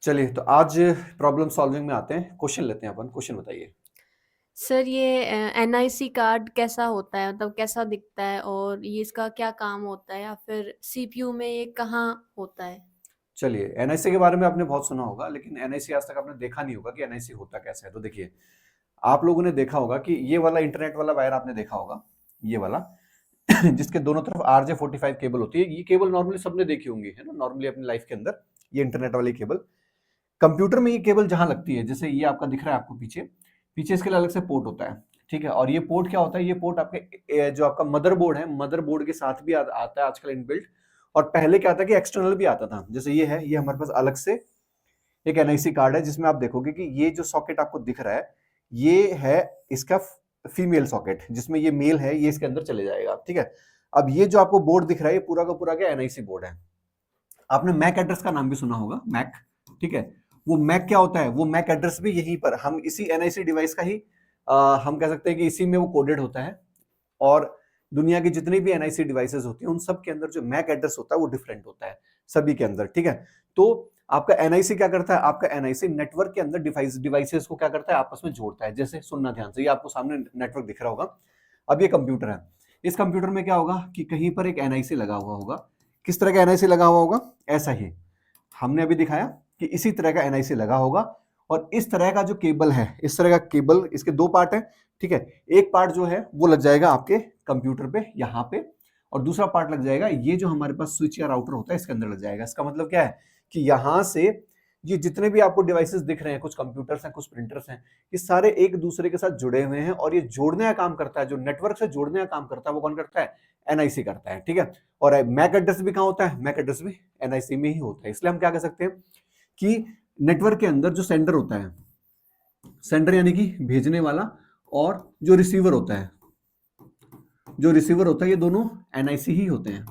चलिए तो आज प्रॉब्लम सॉल्विंग में आते हैं। क्वेश्चन लेते हैं अपन। क्वेश्चन बताइए। सर ये एनआईसी कार्ड कैसा होता है, मतलब कैसा दिखता है और ये इसका क्या काम होता है या फिर सीपीयू में ये कहाँ होता है? चलिए, एनआईसी के बारे में आपने बहुत सुना होगा, लेकिन एनआईसी आज तक आपने देखा नहीं होगा कि एनआईसी होता कैसा है। तो देखिए, आप लोगों ने देखा होगा कि ये वाला इंटरनेट वाला वायर आपने देखा होगा, ये वाला जिसके दोनों तरफ RJ45 केबल होती है। ये केबल नॉर्मली सबने देखी होंगी, है ना, नॉर्मली अपनी लाइफ के अंदर। ये इंटरनेट वाली केबल, कंप्यूटर में ये केबल जहां लगती है, जैसे ये आपका दिख रहा है आपको पीछे, पीछे इसके लिए अलग से पोर्ट होता है। ठीक है, और ये पोर्ट क्या होता है? ये पोर्ट आपके जो आपका मदरबोर्ड है, मदरबोर्ड के साथ भी आता है आजकल इनबिल्ट। और पहले क्या था कि एक्सटर्नल भी आता था। जैसे ये है, ये हमारे पास अलग से एक एनआईसी कार्ड है, जिसमें आप देखोगे कि ये जो सॉकेट आपको दिख रहा है, ये है इसका फीमेल सॉकेट, जिसमें ये मेल है, ये इसके अंदर चले जाएगा। ठीक है, अब ये जो आपको बोर्ड दिख रहा है, ये पूरा का पूरा क्या एनआईसी बोर्ड है। आपने मैक एड्रेस का नाम भी सुना होगा, मैक। ठीक है, वो मैक क्या होता है? वो मैक एड्रेस भी यहीं पर हम इसी एनआईसी डिवाइस का ही हम कह सकते हैं कि इसी में वो कोडेड होता है। और दुनिया की जितनी भी एनआईसी डिवाइसेस होती हैं, उन सब के अंदर जो मैक एड्रेस होता है वो डिफरेंट होता है सभी के अंदर। ठीक है, तो आपका एनआईसी क्या करता है? आपका एनआईसी नेटवर्क के अंदर डिवाइसेस को क्या करता है? आपस में जोड़ता है। जैसे सुनना ध्यान से, ये आपको सामने नेटवर्क दिख रहा होगा। अब ये कंप्यूटर है, इस कंप्यूटर में क्या होगा कि कहीं पर एक एनआईसी लगा हुआ होगा। किस तरह का एनआईसी लगा हुआ होगा? ऐसा ही हमने अभी दिखाया कि इसी तरह का एनआईसी लगा होगा। और इस तरह का जो केबल है, इस तरह का केबल, इसके दो पार्ट है। ठीक है, एक पार्ट जो है वो लग जाएगा आपके कंप्यूटर पे, यहाँ पे, और दूसरा पार्ट लग जाएगा ये जो हमारे पास स्विच या राउटर होता है, इसके अंदर लग जाएगा। इसका मतलब क्या है कि यहां से ये जितने भी आपको डिवाइसेस दिख रहे हैं, कुछ कंप्यूटर्स हैं, कुछ प्रिंटर्स हैं, ये सारे एक दूसरे के साथ जुड़े हुए हैं। और ये जोड़ने का काम करता है, जो नेटवर्क से जोड़ने का काम करता है, वो कौन करता है? एनआईसी करता है। ठीक है, और मैक एड्रेस भी कहां होता है? मैक एड्रेस भी एनआईसी में ही होता है। इसलिए हम क्या कह सकते हैं कि नेटवर्क के अंदर जो सेंडर होता है, सेंडर यानी कि भेजने वाला, और जो रिसीवर होता है, जो रिसीवर होता है, ये दोनों एनआईसी ही होते हैं।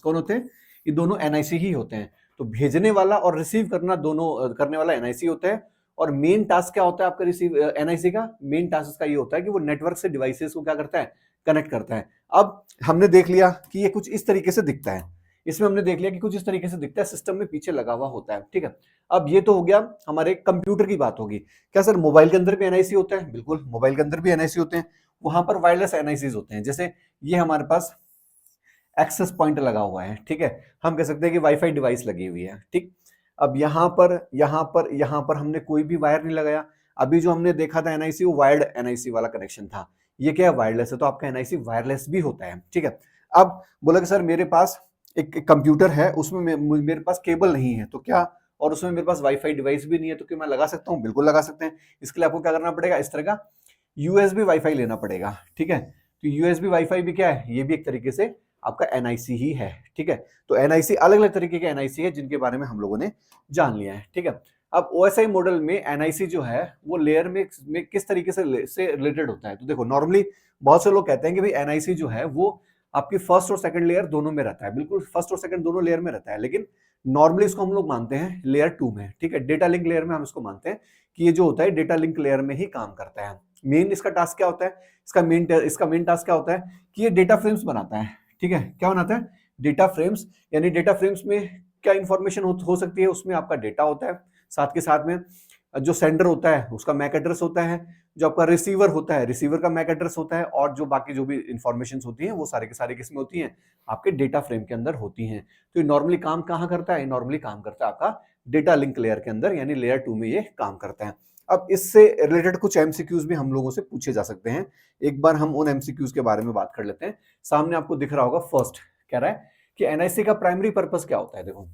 कौन होते हैं? ये दोनों एनआईसी ही होते हैं। तो भेजने वाला और रिसीव करना दोनों करने वाला एनआईसी होता है। और मेन टास्क क्या होता है आपका रिसीव एनआईसी का? मेन टास्क का ये होता है कि वो नेटवर्क से डिवाइसेस को क्या करता है? कनेक्ट करता है। अब हमने देख लिया कि ये कुछ इस तरीके से दिखता है। इसमें हमने देख लिया कि कुछ इस तरीके से दिखता है, सिस्टम में पीछे लगा हुआ होता है। ठीक है, अब ये तो हो गया हमारे कंप्यूटर की बात होगी। क्या सर मोबाइल के अंदर भी एनआईसी होता है? बिल्कुल, मोबाइल के अंदर भी एनआईसी होते हैं। वहां पर वायरलेस एनआईसीज होते हैं। जैसे ये हमारे पास एक्सेस पॉइंट लगा हुआ है। ठीक है, हम कह सकते हैं कि वाईफाई डिवाइस लगी हुई है। ठीक, अब यहां पर हमने कोई भी वायर नहीं लगाया। अभी जो हमने देखा था एनआईसी, वो वायर्ड एनआईसी वाला कनेक्शन था। ये क्या है? वायरलेस है। तो आपका एनआईसी वायरलेस भी होता है। ठीक है, अब बोला कि सर मेरे पास एक कंप्यूटर है, उसमें मेरे पास केबल नहीं है, तो क्या? और उसमें मेरे पास वाईफाई डिवाइस भी नहीं है, तो क्या मैं लगा सकता हूँ? बिल्कुल लगा सकते हैं। इसके लिए आपको क्या करना पड़ेगा? इस तरह का यूएसबी वाईफाई लेना पड़ेगा। ठीक है, तो यूएसबी वाईफाई भी क्या है? ये भी एक तरीके से आपका एनआईसी ही है। ठीक है, तो एनआईसी अलग अलग तरीके के एनआईसी है, जिनके बारे में हम लोगों ने जान लिया है। ठीक है, अब ओएसआई मॉडल में एनआईसी जो है वो लेयर में किस तरीके से रिलेटेड होता है? तो देखो, नॉर्मली बहुत से लोग कहते हैं कि भाई एनआईसी जो है वो आपकी फर्स्ट और सेकंड लेयर दोनों में रहता है। बिल्कुल, फर्स्ट और सेकंड दोनों लेयर में रहता है, लेकिन नॉर्मली इसको हम लोग मानते हैं लेयर 2 में। ठीक है, डेटा लिंक लेयर में हम इसको मानते हैं कि ये जो होता है डेटा लिंक लेयर में ही काम करता है। मेन इसका टास्क क्या होता है? इसका मेन टास्क क्या होता है कि ये डेटा फ्रेम्स बनाता है। ठीक है, क्या बनाता है? Data frames. यानी डेटा फ्रेम्स में क्या इंफॉर्मेशन हो सकती है? उसमें आपका डेटा होता है, साथ के साथ में जो सेंडर होता है उसका मैक एड्रेस होता है, जो आपका रिसीवर होता है, रिसीवर का मैक एड्रेस होता है, और जो बाकी जो भी इंफॉर्मेशन होती है वो सारे के सारे किसमें होती हैं? आपके डेटा फ्रेम के अंदर होती हैं। तो ये नॉर्मली काम कहाँ करता है? नॉर्मली काम करता है आपका डेटा लिंक लेयर के अंदर, यानी लेयर 2 में ये काम करता है। अब इससे रिलेटेड कुछ एमसीक्यूज भी हम लोगों से पूछे जा सकते हैं। एक बार हम उन एमसीक्यूज के बारे में बात कर लेते हैं। सामने आपको दिख रहा होगा, फर्स्ट कह रहा है कि एनआईसी का प्राइमरी पर्पस क्या होता है। देखो,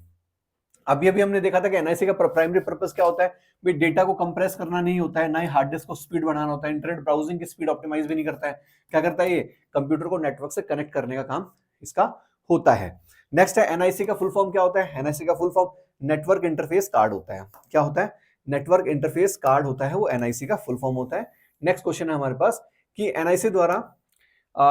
अभी अभी हमने देखा था कि एनआईसी का प्राइमरी पर्पस क्या होता है? भाई डेटा को कंप्रेस करना नहीं होता है, ना ही हार्ड डिस्क को स्पीड बढ़ाना होता है, इंटरनेट ब्राउजिंग की स्पीड ऑप्टिमाइज भी नहीं करता है। क्या करता है? ये कंप्यूटर को नेटवर्क से कनेक्ट करने का काम इसका होता है। नेक्स्ट है एनआईसी का फुल फॉर्म क्या होता है? एनआईसी का full form network interface card होता है। क्या होता है? नेटवर्क इंटरफेस कार्ड होता है, वो एनआईसी का फुल फॉर्म होता है। नेक्स्ट क्वेश्चन है हमारे पास कि एनआईसी द्वारा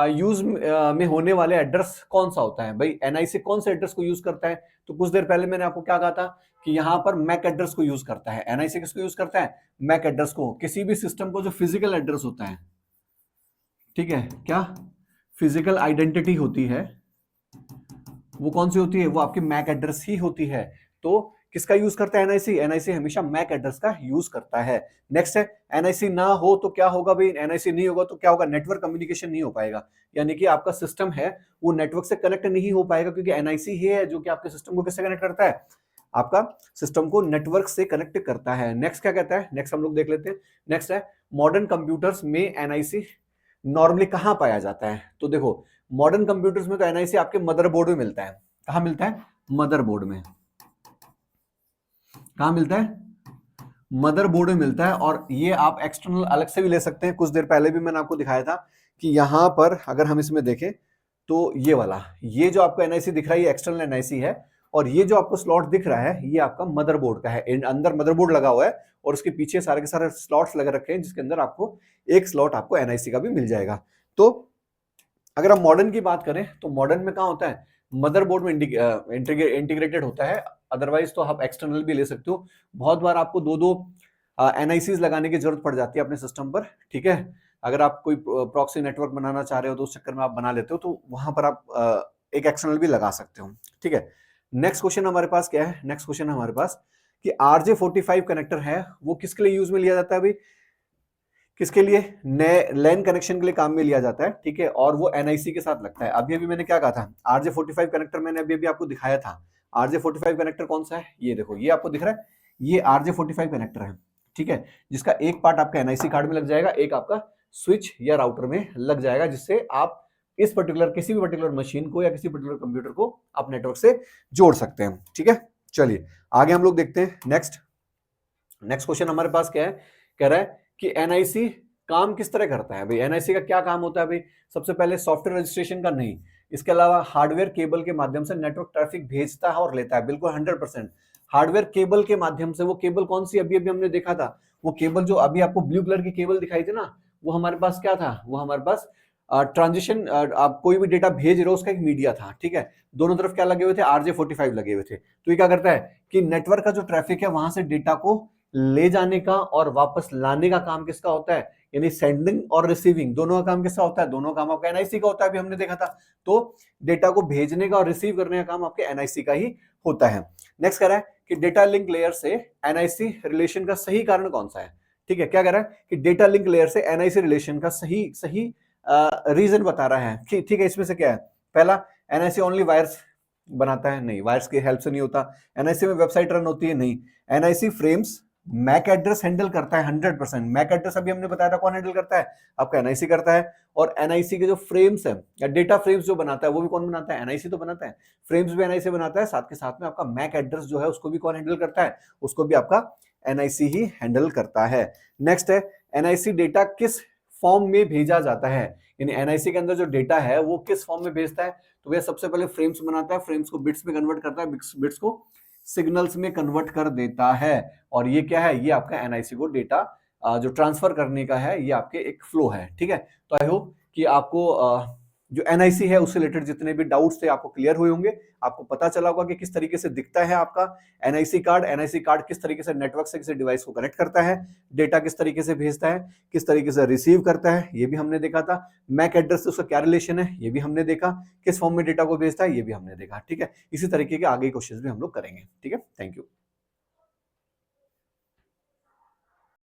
यूज में होने वाले एड्रेस कौन सा होता है? भाई एनआईसी कौन से एड्रेस को यूज करता है? तो कुछ देर पहले मैंने आपको क्या कहा था कि यहां पर मैक एड्रेस को यूज करता है। एनआईसी किसको यूज करता है? मैक एड्रेस को। किसी भी सिस्टम को जो फिजिकल एड्रेस होता है, ठीक है, क्या फिजिकल आइडेंटिटी होती है, वो कौन सी होती है? वो आपकी मैक एड्रेस ही होती है। तो किसका यूज करता है एनआईसी? एनआईसी हमेशा मैक एड्रेस का यूज करता है। नेक्स्ट है एनआईसी ना हो तो क्या होगा भाई? एनआईसी नहीं होगा तो क्या होगा? नेटवर्क कम्युनिकेशन नहीं हो पाएगा, यानी कि आपका सिस्टम है वो नेटवर्क से कनेक्ट नहीं हो पाएगा, क्योंकि एनआईसी ही है जो कि आपके सिस्टम को किससे कनेक्ट करता है? आपका सिस्टम को नेटवर्क से कनेक्ट करता है। नेक्स्ट क्या कहता है? नेक्स्ट हम लोग देख लेते हैं। नेक्स्ट है मॉडर्न कंप्यूटर्स में एनआईसी नॉर्मली कहां पाया जाता है? तो देखो मॉडर्न कंप्यूटर्स में तो एनआईसी आपके मदरबोर्ड में मिलता है। कहां मिलता है? मदरबोर्ड में। कहां मिलता है? मदरबोर्ड में मिलता है। और ये आप एक्सटर्नल अलग से भी ले सकते हैं। कुछ देर पहले भी मैंने आपको दिखाया था कि यहां पर अगर हम इसमें देखें तो ये वाला, ये जो आपको एनआईसी दिख रहा है ये एक्सटर्नल एनआईसी है, और ये जो आपको स्लॉट दिख रहा है ये आपका मदरबोर्ड का है। अंदर मदरबोर्ड लगा हुआ है और उसके पीछे सारे के सारे स्लॉट्स लगा रखे हैं, जिसके अंदर आपको एक स्लॉट आपको एनआईसी का भी मिल जाएगा। तो अगर हम मॉडर्न की बात करें तो मॉडर्न में कहां होता है? मदरबोर्ड में इंटीग्रेटेड होता है। अदरवाइज तो आप एक्सटर्नल भी ले सकते हो। बहुत बार आपको दो दो एनआईसीज लगाने की जरूरत पड़ जाती है अपने सिस्टम पर, ठीक है। अगर आप कोई प्रॉक्सी नेटवर्क बनाना चाह रहे हो तो उस चक्कर में आप बना लेते हो, तो वहां पर आप एक एक्सटर्नल भी लगा सकते हो, ठीक है। नेक्स्ट क्वेश्चन हमारे पास क्या है? नेक्स्ट क्वेश्चन हमारे पास कि RJ45 कनेक्टर है वो किसके लिए यूज में लिया जाता है भाई? किसके लिए? नए लैन कनेक्शन के लिए काम में लिया जाता है, ठीक है। और वो एनआईसी के साथ लगता है। अभी अभी मैंने क्या कहा था? RJ45 कनेक्टर मैंने अभी अभी आपको दिखाया था। RJ45 कनेक्टर कौन सा है? ये देखो, ये आपको दिख रहा है, ये RJ45 कनेक्टर है, ठीक है, जिसका एक पार्ट आपका एनआईसी कार्ड में लग जाएगा, एक आपका स्विच या राउटर में लग जाएगा, जिससे आप इस पर्टिकुलर किसी भी पर्टिकुलर मशीन को या किसी पर्टिकुलर कंप्यूटर को आप नेटवर्क से जोड़ सकते हैं, ठीक है। चलिए आगे हम लोग देखते हैं। नेक्स्ट क्वेश्चन हमारे पास क्या है? कह रहा है कि एनआईसी काम किस तरह करता है भाई? एनआईसी का क्या काम होता है भाई? सबसे पहले सॉफ्टवेयर रजिस्ट्रेशन का नहीं, इसके अलावा हार्डवेयर केबल के माध्यम से नेटवर्क ट्रैफिक भेजता है और लेता है, बिल्कुल 100%। हार्डवेयर केबल के माध्यम से, वो केबल कौन सी अभी अभी हमने देखा था? वो केबल जो अभी आपको ब्लू कलर की केबल दिखाई थी ना, वो हमारे पास क्या था? वो हमारे पास ट्रांजिशन, आप कोई भी डेटा भेज रहे हो उसका एक मीडिया था, ठीक है। दोनों तरफ क्या लगे हुए थे? RJ45 लगे हुए थे। तो ये क्या करता है कि नेटवर्क का जो ट्रैफिक है वहां से डेटा को ले जाने का और वापस लाने का काम किसका होता है? यानी सेंडिंग और रिसीविंग दोनों का काम किसका होता है? दोनों काम आपका एनआईसी का होता है, अभी हमने देखा था। तो डेटा को भेजने का और रिसीव करने का काम आपके एनआईसी का ही होता है। नेक्स्ट कह रहा है कि डेटा लिंक लेयर से एनआईसी रिलेशन का सही कारण कौन सा है? ठीक है, क्या कह रहा है कि डेटा लिंक लेयर से एनआईसी रिलेशन का सही रीजन बता रहा है, ठीक है। इसमें से क्या है? पहला, एनआईसी ओनली वायर्स बनाता है? नहीं, वायर्स की हेल्प से नहीं होता। एनआईसी में वेबसाइट रन होती है? नहीं। NIC frames MAC address handle करता है 100%। मैक एड्रेस अभी हमने बताया था कौन हैंडल करता है? आपका एनआईसी करता है। और एनआईसी के जो फ्रेम्स है या डेटा फ्रेम्स जो बनाता है वो भी कौन बनाता है? एनआईसी तो बनाता है। फ्रेम्स भी एनआईसी बनाता है, साथ के साथ में आपका मैक एड्रेस जो है उसको भी कौन हैंडल करता है? उसको भी आपका एनआईसी ही हैंडल करता है। नेक्स्ट है एनआईसी डेटा किस फॉर्म में भेजा जाता है? यानी एनआईसी के अंदर जो डेटा है वो किस फॉर्म में भेजता है? तो भैया सबसे पहले फ्रेम्स बनाता है, फ्रेम्स को बिट्स में कन्वर्ट करता है, बिट्स को सिग्नल्स में कन्वर्ट कर देता है। और ये क्या है? ये आपका एनआईसी को डेटा जो ट्रांसफर करने का है, ये आपके एक फ्लो है, ठीक है। तो आई होप कि आपको जो एनआईसी है उससे रिलेटेड जितने भी डाउट्स थे आपको क्लियर हुए होंगे। आपको पता चला होगा कि किस तरीके से दिखता है आपका एनआईसी कार्ड किस तरीके से नेटवर्क से किसी डिवाइस को कनेक्ट करता है, डेटा किस तरीके से भेजता है, किस तरीके से रिसीव करता है, ये भी हमने देखा था। मैक एड्रेस से उसका क्या रिलेशन है, ये भी हमने देखा। किस फॉर्म में डेटा को भेजता है, ये भी हमने देखा, ठीक है। इसी तरीके के आगे क्वेश्चंस भी हम लोग करेंगे, ठीक है। Thank you.